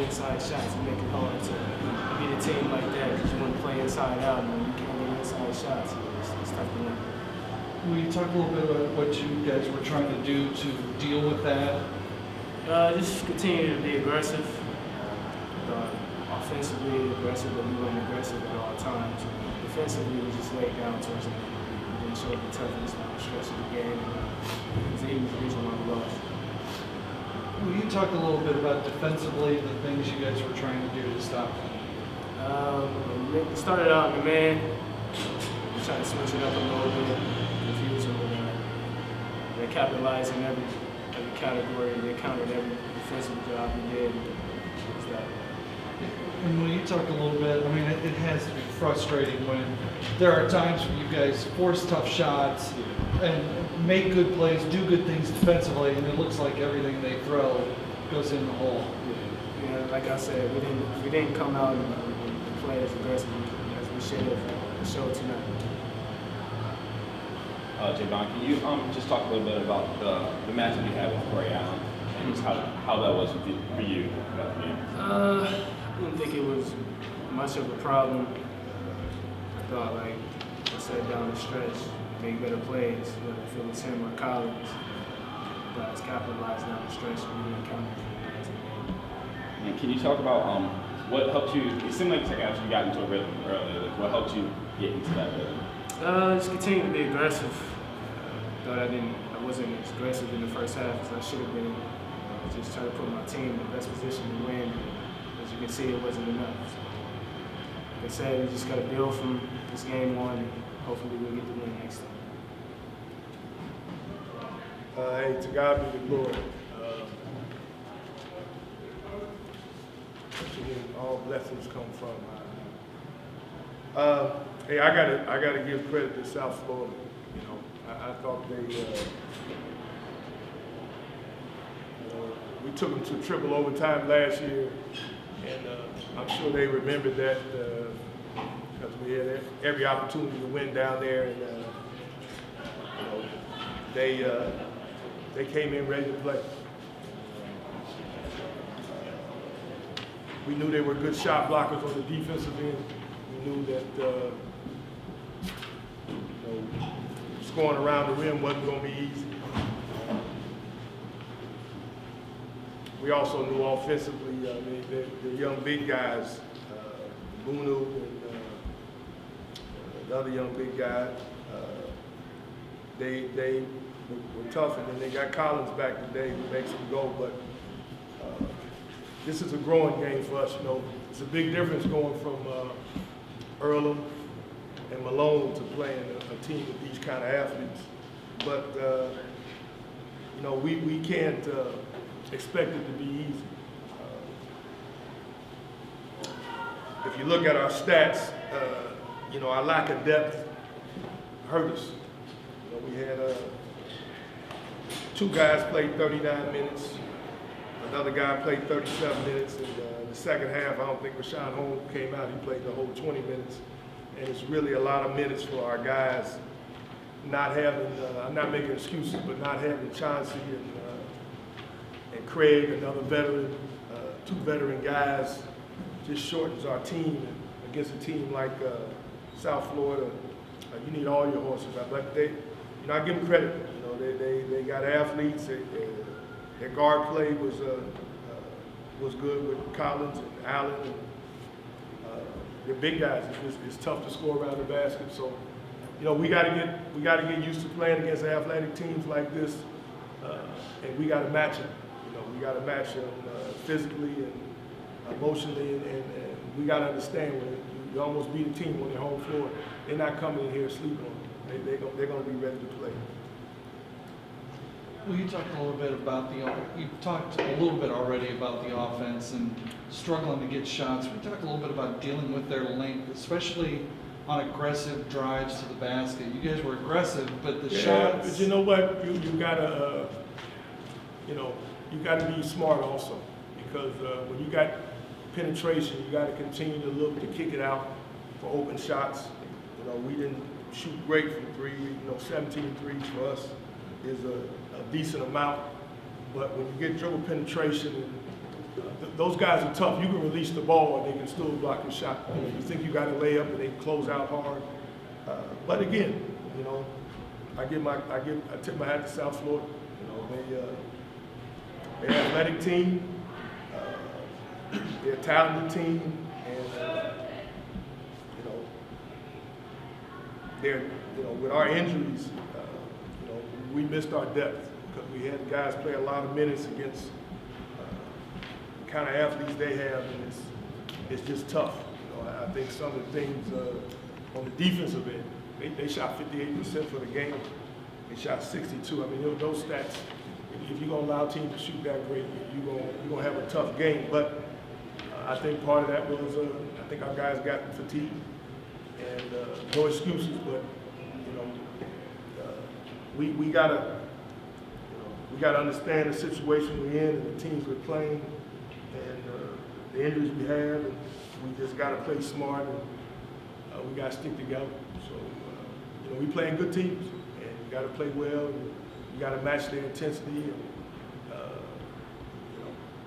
inside shots and make it hard to beat a team like that because you want to play inside out and you can't get inside shots. It's tough to win. Will you talk a little bit about what you guys were trying to do to deal with that? Just continue to be aggressive. Offensively aggressive, but we weren't aggressive at all times. Defensively, we just laid down towards the end. We didn't show the toughness and the stress of the game. It's the reason why we lost. Will you talk a little bit about defensively the things you guys were trying to do to stop them? We started out in the man. We tried to switch it up a little bit, confuse them. They capitalized in every category. They counted every defensive job we did. And when you talk a little bit, I mean, it has to be frustrating when there are times when you guys force tough shots and make good plays, do good things defensively, and it looks like everything they throw goes in the hole. Yeah, like I said, we didn't come out and play as aggressively as we should have showed tonight. Javon, can you just talk a little bit about the matchup you had with Corey Allen and just how that was for you about the game? I didn't think it was much of a problem. I thought, like I said, down the stretch, make better plays, whether if it was him or Collins. Guys capitalized down the stretch, and we didn't count it. And can you talk about what helped you? It seemed like after you got into a rhythm earlier, like what helped you get into that rhythm? Just continue to be aggressive. Thought I wasn't as aggressive in the first half as I should have been. Just trying to put my team in the best position to win. As you can see, it wasn't enough. So, like I said, we just got to build from this game on, and hopefully we'll get the win next time. Hey, to God be the glory. All blessings come from. Hey, I gotta give credit to South Florida. You know, I thought they. We took them to triple overtime last year, and I'm sure they remembered that because we had every opportunity to win down there, and you know, they came in ready to play. We knew they were good shot blockers on the defensive end. We knew that you know, scoring around the rim wasn't going to be easy. We also knew offensively, the young big guys, Bunu and the other young big guy, they were tough, and then they got Collins back today who makes them go. But this is a growing game for us. You know, it's a big difference going from Earlham and Malone to playing a team with these kind of athletes. But you know, we can't expect it to be easy. If you look at our stats, you know, our lack of depth hurt us. You know, we had two guys played 39 minutes. Another guy played 37 minutes. And the second half, I don't think Rashawn Holmes came out. He played the whole 20 minutes. And it's really a lot of minutes for our guys not having, I'm not making excuses, but not having Chauncey and Craig, another veteran, two veteran guys, just shortens our team. And against a team like South Florida, you need all your horses. But they, you know, I give them credit. You know, they got athletes. Their guard play was good with Collins and Allen. And, they're big guys. It's tough to score around the basket. So, you know, we got to get used to playing against athletic teams like this, and we got to match them. You know, we got to match them physically and emotionally, and we got to understand when you almost beat a team on their home floor, they're not coming in here sleeping on them. They're going to be ready to play. Well, you talked a little bit about you talked a little bit already about the offense and struggling to get shots. We talked a little bit about dealing with their length, especially on aggressive drives to the basket. You guys were aggressive, but the shots. But you know what? You gotta, you know, you gotta be smart also, because when you got penetration, you gotta continue to look to kick it out for open shots. You know, we didn't shoot great from three. You know, 17 threes for us is a decent amount. But when you get dribble penetration those guys are tough. You can release the ball and they can still block your shot. If you think you got to lay up and they close out hard. But again, you know, I tip my hat to South Florida. You know, they're an athletic team. They're a talented team, and with our injuries, we missed our depth because we had guys play a lot of minutes against the kind of athletes they have, and it's just tough. I think some of the things on the defensive end, they shot 58% for the game. They shot 62. I mean, those stats. If you're gonna allow teams to shoot that great, you're gonna have a tough game. But I think part of that was I think our guys got fatigued, and no excuses. But we gotta understand the situation we're in and the teams we're playing, and the injuries we have, and we just gotta play smart, and we gotta stick together. So we playing good teams, and you gotta play well. And you got to match their intensity, and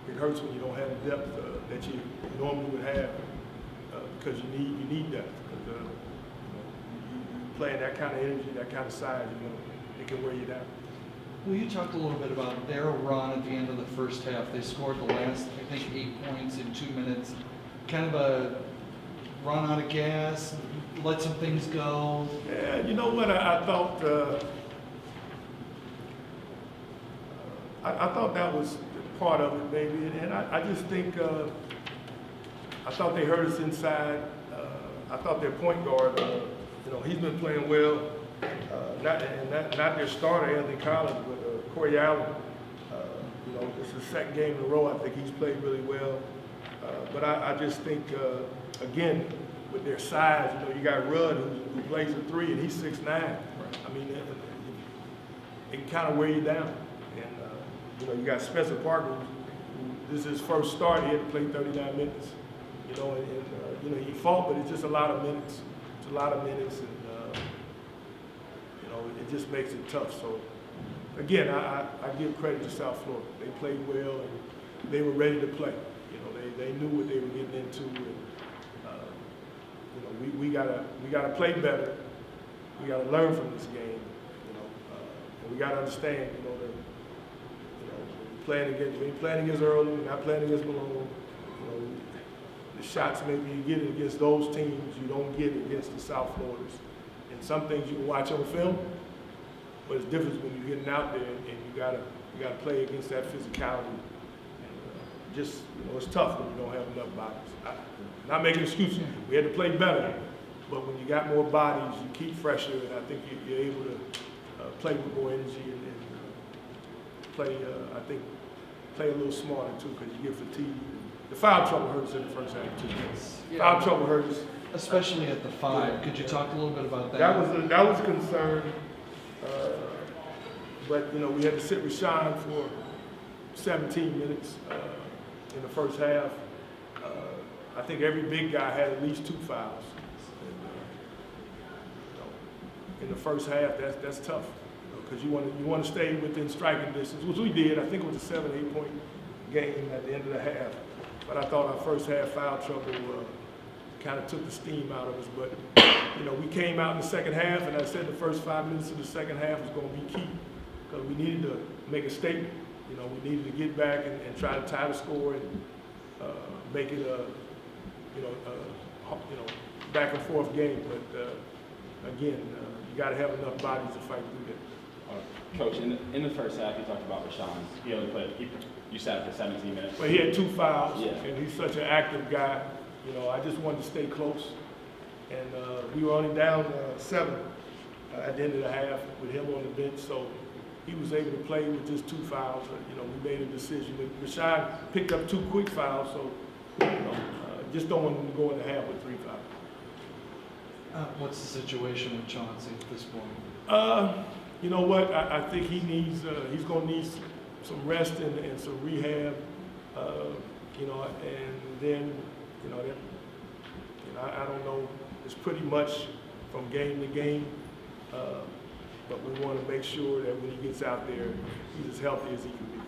it hurts when you don't have the depth that you normally would have because you need depth. Because you playing that kind of energy, that kind of size, it can wear you down. Well, you talked a little bit about their run at the end of the first half. They scored the last, I think, 8 points in 2 minutes. Kind of a run out of gas, let some things go. Yeah, you know what? I thought. I thought that was part of it, maybe, and I just think I thought they hurt us inside. I thought their point guard, he's been playing well. Not their starter, Anthony Collins, but Corey Allen. It's the second game in a row. I think he's played really well. But I just think, again, with their size, you got Rudd who plays a 3 and he's 6'9". Right. I mean, it can kind of wear you down. You got Spencer Parker, who this is his first start. He had to play 39 minutes. He fought, but it's just a lot of minutes. It's a lot of minutes, and it just makes it tough. So, again, I give credit to South Florida. They played well, and they were ready to play. They knew what they were getting into, and we gotta play better. We gotta learn from this game. And we gotta understand. When you're playing against Early, you're not playing against Malone. The shots maybe you get against those teams, you don't get against the South Floridas. And some things you can watch on film, but it's different when you're getting out there and you gotta play against that physicality. And it's tough when you don't have enough bodies. Not making excuses. We had to play better, but when you got more bodies, you keep fresher, and I think you're able to play with more energy and play. I think. Play a little smarter too, because you get fatigued. The foul trouble hurt us in the first half too. Yeah. Foul trouble hurt us, especially at the 5. Yeah. Could you talk a little bit about that? That was a concern, but we had to sit with Sean for 17 minutes in the first half. I think every big guy had at least 2 fouls. And, in the first half, that's tough. Because you want to stay within striking distance, which we did. I think it was a 7-8 point game at the end of the half. But I thought our first half foul trouble kind of took the steam out of us. But we came out in the second half, and I said the first 5 minutes of the second half was going to be key because we needed to make a statement. We needed to get back and try to tie the score and make it a back and forth game. But again, you got to have enough bodies to fight through that. Coach, in the first half, you talked about Rashawn. He only played. You sat for 17 minutes. Well, he had 2 fouls, yeah. And he's such an active guy. I just wanted to stay close, and we were only down 7 at the end of the half with him on the bench, so he was able to play with just 2 fouls. We made a decision. But Rashawn picked up 2 quick fouls, so just don't want him to go in the half with 3 fouls. What's the situation with Chauncey at this point? You know what? I think he's going to need some rest and some rehab. And then I don't know. It's pretty much from game to game. But we want to make sure that when he gets out there, he's as healthy as he can be.